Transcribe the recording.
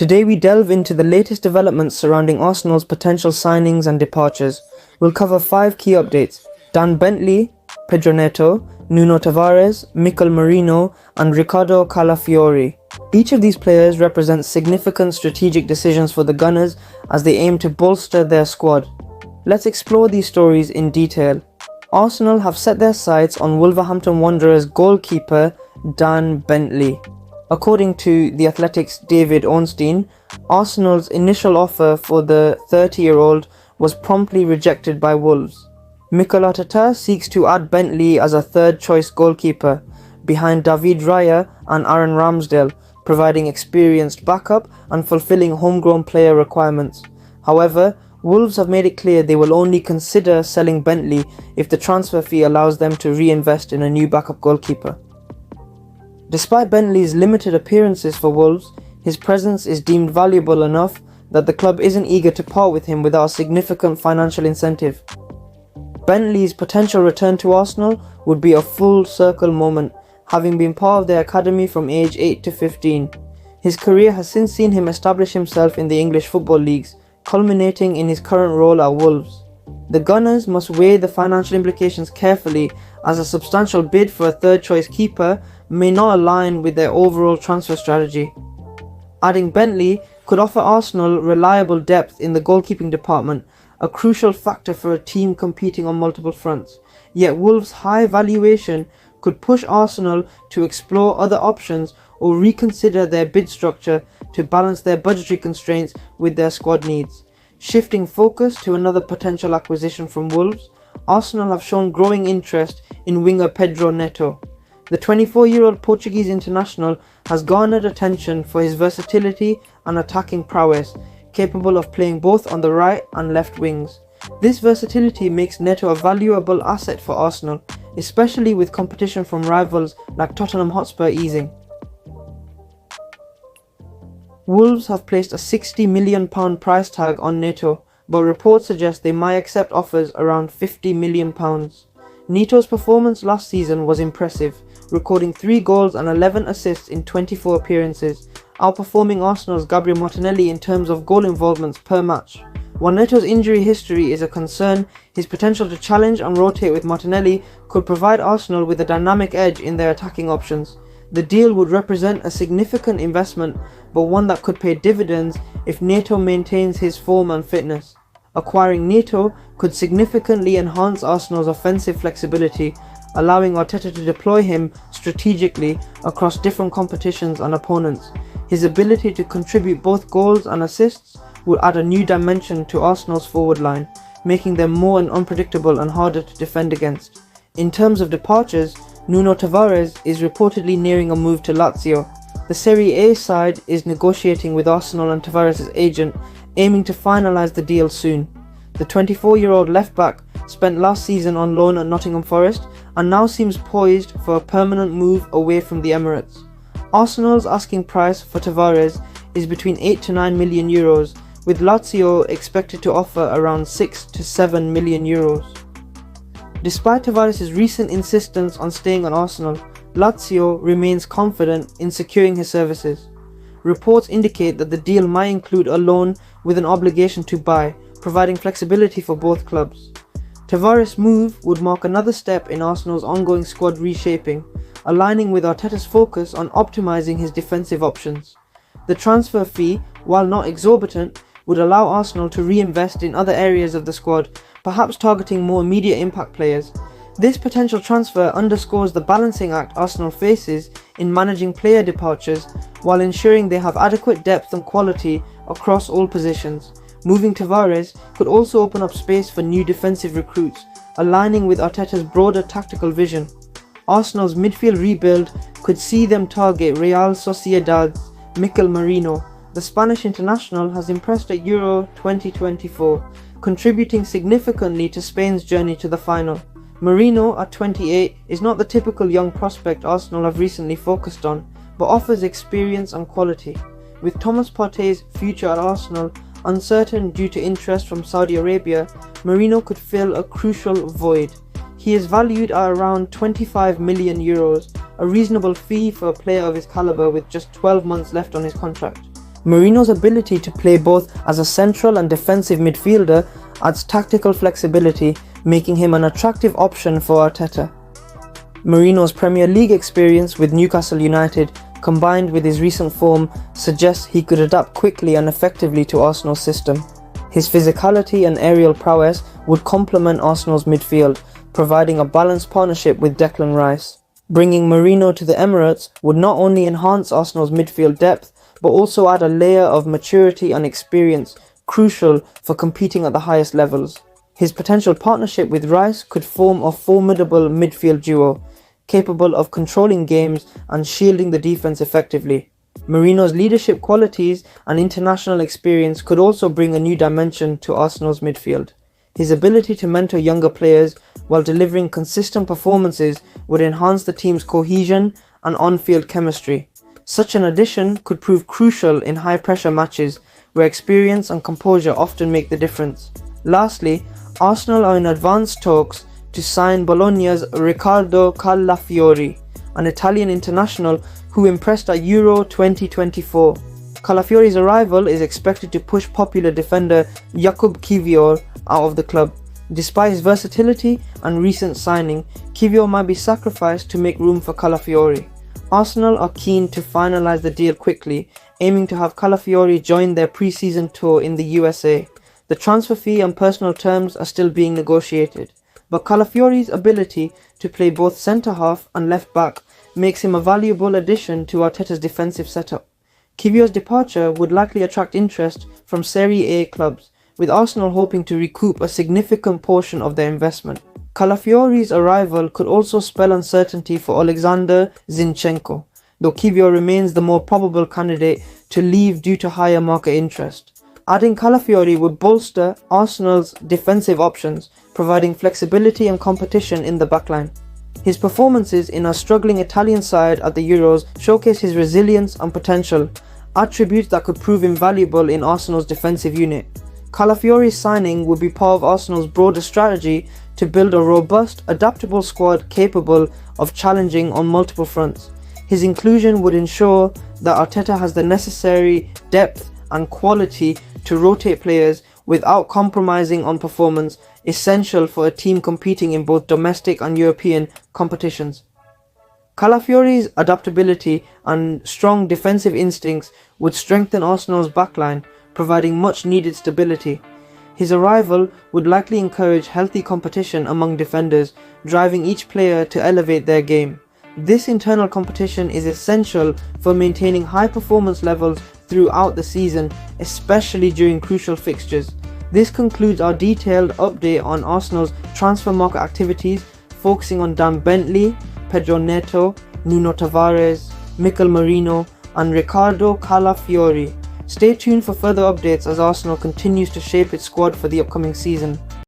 Today we delve into the latest developments surrounding Arsenal's potential signings and departures. We'll cover 5 key updates: Dan Bentley, Pedro Neto, Nuno Tavares, Merino, and Riccardo Calafiori. Each of these players represents significant strategic decisions for the Gunners as they aim to bolster their squad. Let's explore these stories in detail. Arsenal have set their sights on Wolverhampton Wanderers goalkeeper Dan Bentley. According to The Athletic's David Ornstein, Arsenal's initial offer for the 30-year-old was promptly rejected by Wolves. Mikel Arteta seeks to add Bentley as a third-choice goalkeeper, behind David Raya and Aaron Ramsdale, providing experienced backup and fulfilling homegrown player requirements. However, Wolves have made it clear they will only consider selling Bentley if the transfer fee allows them to reinvest in a new backup goalkeeper. Despite Bentley's limited appearances for Wolves, his presence is deemed valuable enough that the club isn't eager to part with him without a significant financial incentive. Bentley's potential return to Arsenal would be a full circle moment, having been part of their academy from age 8 to 15. His career has since seen him establish himself in the English football leagues, culminating in his current role at Wolves. The Gunners must weigh the financial implications carefully, as a substantial bid for a third-choice keeper may not align with their overall transfer strategy. Adding Bentley could offer Arsenal reliable depth in the goalkeeping department, a crucial factor for a team competing on multiple fronts. Yet Wolves' high valuation could push Arsenal to explore other options or reconsider their bid structure to balance their budgetary constraints with their squad needs. Shifting focus to another potential acquisition from Wolves, Arsenal have shown growing interest in winger Pedro Neto. The 24-year-old Portuguese international has garnered attention for his versatility and attacking prowess, capable of playing both on the right and left wings. This versatility makes Neto a valuable asset for Arsenal, especially with competition from rivals like Tottenham Hotspur easing. Wolves have placed a £60 million price tag on Neto, but reports suggest they might accept offers around £50 million. Neto's performance last season was impressive, recording 3 goals and 11 assists in 24 appearances, outperforming Arsenal's Gabriel Martinelli in terms of goal involvements per match. While Neto's injury history is a concern, his potential to challenge and rotate with Martinelli could provide Arsenal with a dynamic edge in their attacking options. The deal would represent a significant investment, but one that could pay dividends if Neto maintains his form and fitness. Acquiring Neto could significantly enhance Arsenal's offensive flexibility, allowing Arteta to deploy him strategically across different competitions and opponents. His ability to contribute both goals and assists will add a new dimension to Arsenal's forward line, making them more unpredictable and harder to defend against. In terms of departures, Nuno Tavares is reportedly nearing a move to Lazio. The Serie A side is negotiating with Arsenal and Tavares' agent, aiming to finalise the deal soon. The 24-year-old left-back spent last season on loan at Nottingham Forest and now seems poised for a permanent move away from the Emirates. Arsenal's asking price for Tavares is between 8 to 9 million euros, with Lazio expected to offer around 6 to 7 million euros. Despite Tavares' recent insistence on staying on Arsenal, Lazio remains confident in securing his services. Reports indicate that the deal might include a loan with an obligation to buy, providing flexibility for both clubs. Tavares' move would mark another step in Arsenal's ongoing squad reshaping, aligning with Arteta's focus on optimising his defensive options. The transfer fee, while not exorbitant, would allow Arsenal to reinvest in other areas of the squad, perhaps targeting more immediate impact players. This potential transfer underscores the balancing act Arsenal faces in managing player departures while ensuring they have adequate depth and quality across all positions. Moving Tavares could also open up space for new defensive recruits, aligning with Arteta's broader tactical vision. Arsenal's midfield rebuild could see them target Real Sociedad's Merino. The Spanish international has impressed at Euro 2024, contributing significantly to Spain's journey to the final. Merino, at 28, is not the typical young prospect Arsenal have recently focused on, but offers experience and quality. With Thomas Partey's future at Arsenal uncertain due to interest from Saudi Arabia, Merino could fill a crucial void. He is valued at around 25 million euros, a reasonable fee for a player of his caliber with just 12 months left on his contract. Merino's ability to play both as a central and defensive midfielder adds tactical flexibility, making him an attractive option for Arteta. Merino's Premier League experience with Newcastle United, combined with his recent form, suggests he could adapt quickly and effectively to Arsenal's system. His physicality and aerial prowess would complement Arsenal's midfield, providing a balanced partnership with Declan Rice. Bringing Merino to the Emirates would not only enhance Arsenal's midfield depth, but also add a layer of maturity and experience crucial for competing at the highest levels. His potential partnership with Rice could form a formidable midfield duo, capable of controlling games and shielding the defense effectively. Merino's leadership qualities and international experience could also bring a new dimension to Arsenal's midfield. His ability to mentor younger players while delivering consistent performances would enhance the team's cohesion and on-field chemistry. Such an addition could prove crucial in high-pressure matches where experience and composure often make the difference. Lastly, Arsenal are in advanced talks to sign Bologna's Riccardo Calafiori, an Italian international who impressed at Euro 2024. Calafiori's arrival is expected to push popular defender Jakub Kiwior out of the club. Despite his versatility and recent signing, Kiwior might be sacrificed to make room for Calafiori. Arsenal are keen to finalise the deal quickly, aiming to have Calafiori join their pre-season tour in the USA. The transfer fee and personal terms are still being negotiated, but Calafiori's ability to play both centre-half and left-back makes him a valuable addition to Arteta's defensive setup. Kiwior's departure would likely attract interest from Serie A clubs, with Arsenal hoping to recoup a significant portion of their investment. Calafiori's arrival could also spell uncertainty for Alexander Zinchenko, though Kiwior remains the more probable candidate to leave due to higher market interest. Adding Calafiori would bolster Arsenal's defensive options, providing flexibility and competition in the backline. His performances in a struggling Italian side at the Euros showcase his resilience and potential, attributes that could prove invaluable in Arsenal's defensive unit. Calafiori's signing would be part of Arsenal's broader strategy to build a robust, adaptable squad capable of challenging on multiple fronts. His inclusion would ensure that Arteta has the necessary depth and quality to rotate players without compromising on performance, essential for a team competing in both domestic and European competitions. Calafiori's adaptability and strong defensive instincts would strengthen Arsenal's backline, providing much needed stability. His arrival would likely encourage healthy competition among defenders, driving each player to elevate their game. This internal competition is essential for maintaining high performance levels throughout the season, especially during crucial fixtures. This concludes our detailed update on Arsenal's transfer market activities, focusing on Dan Bentley, Pedro Neto, Nuno Tavares, Mikel Merino and Riccardo Calafiori. Stay tuned for further updates as Arsenal continues to shape its squad for the upcoming season.